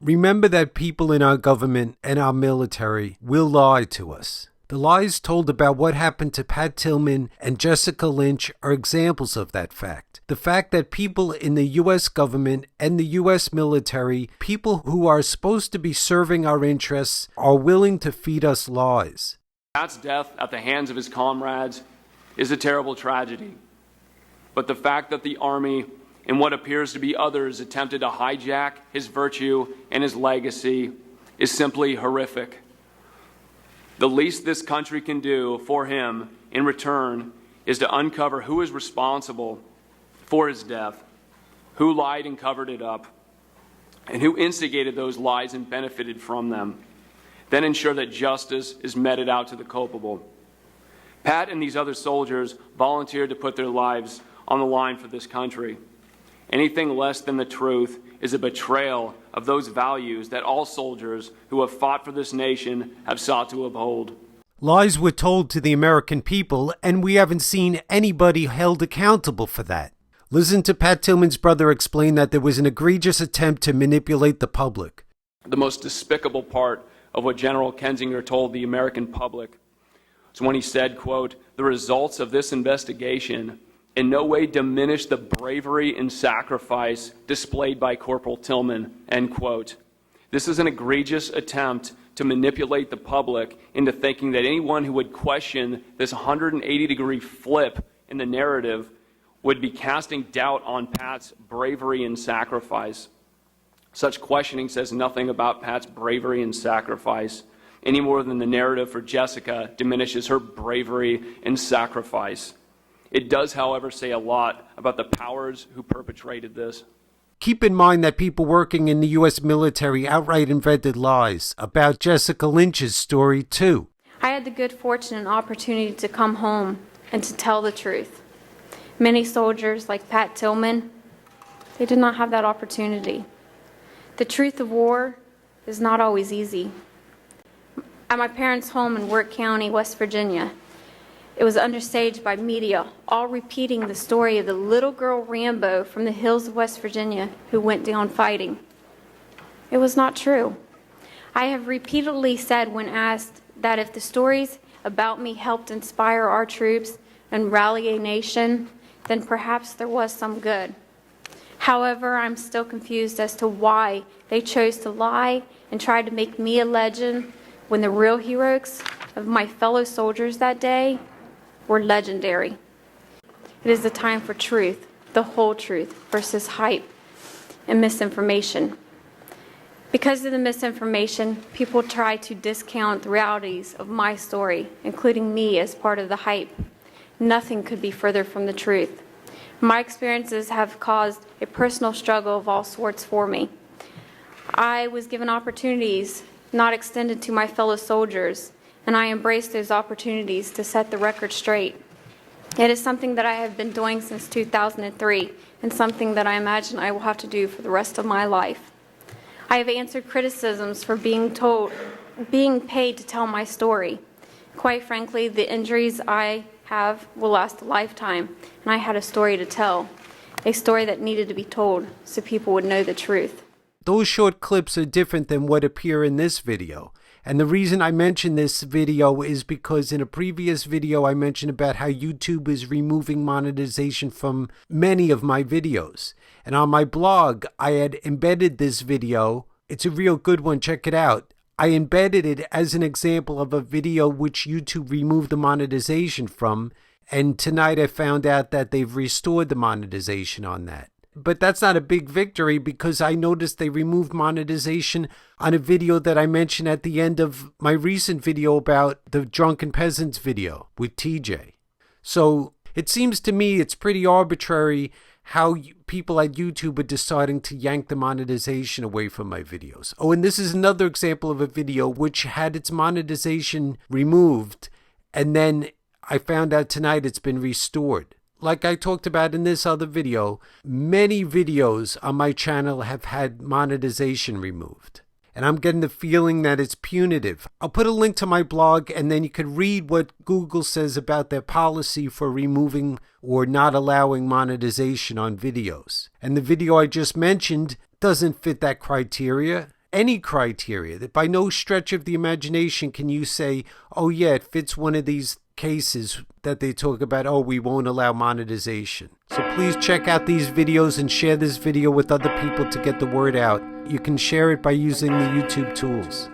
Remember that people in our government and our military will lie to us. The lies told about what happened to Pat Tillman and Jessica Lynch are examples of that fact. The fact that people in the U.S. government and the U.S. military, people who are supposed to be serving our interests, are willing to feed us lies. Pat's death at the hands of his comrades is a terrible tragedy. But the fact that the Army and what appears to be others attempted to hijack his virtue and his legacy is simply horrific. The least this country can do for him in return is to uncover who is responsible for his death, who lied and covered it up, and who instigated those lies and benefited from them. Then ensure that justice is meted out to the culpable. Pat and these other soldiers volunteered to put their lives on the line for this country. Anything less than the truth is a betrayal of those values that all soldiers who have fought for this nation have sought to uphold. Lies were told to the American people, and we haven't seen anybody held accountable for that. Listen to Pat Tillman's brother explain that there was an egregious attempt to manipulate the public. The most despicable part of what General Kinzinger told the American public was when he said, quote, "The results of this investigation in no way diminish the bravery and sacrifice displayed by Corporal Tillman," end quote. This is an egregious attempt to manipulate the public into thinking that anyone who would question this 180-degree flip in the narrative would be casting doubt on Pat's bravery and sacrifice. Such questioning says nothing about Pat's bravery and sacrifice, any more than the narrative for Jessica diminishes her bravery and sacrifice. It does, however, say a lot about the powers who perpetrated this. Keep in mind that people working in the U.S. military outright invented lies about Jessica Lynch's story, too. I had the good fortune and opportunity to come home and to tell the truth. Many soldiers, like Pat Tillman, they did not have that opportunity. The truth of war is not always easy. At my parents' home in Wirt County, West Virginia, it was understaged by media, all repeating the story of the little girl Rambo from the hills of West Virginia who went down fighting. It was not true. I have repeatedly said when asked that if the stories about me helped inspire our troops and rally a nation, then perhaps there was some good. However, I'm still confused as to why they chose to lie and try to make me a legend when the real heroes of my fellow soldiers that day were legendary. It is the time for truth, the whole truth, versus hype and misinformation. Because of the misinformation, people try to discount the realities of my story, including me as part of the hype. Nothing could be further from the truth. My experiences have caused a personal struggle of all sorts for me. I was given opportunities not extended to my fellow soldiers, and I embraced those opportunities to set the record straight. It is something that I have been doing since 2003, and something that I imagine I will have to do for the rest of my life. I have answered criticisms for being paid to tell my story. Quite frankly, the injuries I have will last a lifetime, and I had a story to tell, a story that needed to be told so people would know the truth. Those short clips are different than what appear in this video. And the reason I mention this video is because in a previous video I mentioned about how YouTube is removing monetization from many of my videos. And on my blog, I had embedded this video. It's a real good one. Check it out. I embedded it as an example of a video which YouTube removed the monetization from. And tonight I found out that they've restored the monetization on that. But that's not a big victory because I noticed they removed monetization on a video that I mentioned at the end of my recent video about the Drunken Peasants video with TJ. So it seems to me it's pretty arbitrary how people at YouTube are deciding to yank the monetization away from my videos. Oh, and this is another example of a video which had its monetization removed, and then I found out tonight it's been restored. Like I talked about in this other video, many videos on my channel have had monetization removed. And I'm getting the feeling that it's punitive. I'll put a link to my blog and then you can read what Google says about their policy for removing or not allowing monetization on videos. And the video I just mentioned doesn't fit that criteria. any criteria. That by no stretch of the imagination can you say, oh yeah, it fits one of these cases that they talk about, oh, we won't allow monetization. So please check out these videos and share this video with other people to get the word out. You can share it by using the YouTube tools.